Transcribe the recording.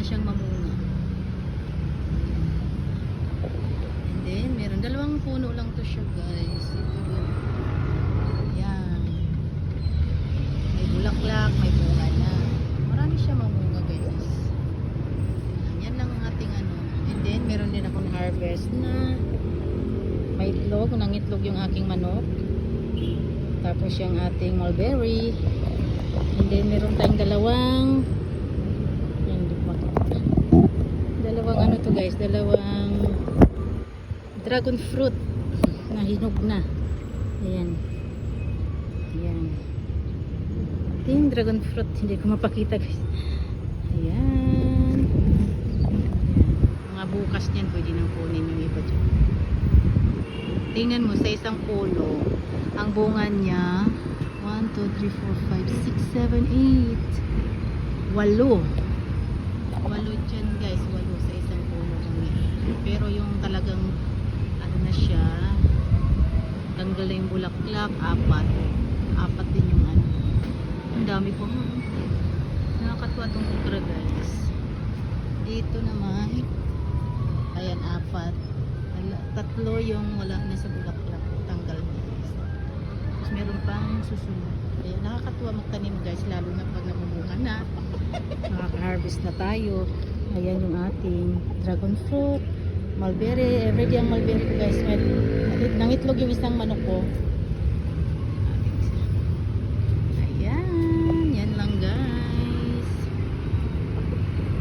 siyang mamunga. And then meron dalawang puno lang to siya guys. Ito yun. Yan. May bulaklak, may bunga na. Marami siya mamunga guys. Yan lang ang ating ano. And then meron din akong harvest na may itlog, nangitlog yung aking manok. Tapos yung ating mulberry. And then meron tayong dalawang ano to guys, dalawang dragon fruit na hinog na. Ayan. Ayan. Ito yung dragon fruit, hindi ko mapakita guys. Ayan. Mga bukas niyan pwede nang kunin yung iba dyan. Tingnan mo sa isang pulo ang bunga niya 1, 2, 3, 4, 5, 6, 7, 8 walo dyan guys, walo sa isang puno kami. Pero yung talagang ano na siya, tanggal na yung bulaklak, apat din yung ano. Ang dami po, nakakatuwa itong okra guys. Dito naman ayan, 4, 3 yung wala na sa bulaklak, tanggal na. Tapos meron pang susunod. Ayan, nakakatuwa magtanim guys, lalo na pag nabubukan na, nakaka-harvest na tayo. Ayan yung ating dragon fruit, mulberry. Everyday ang mulberry ko guys. Nangitlog yung isang manok ko.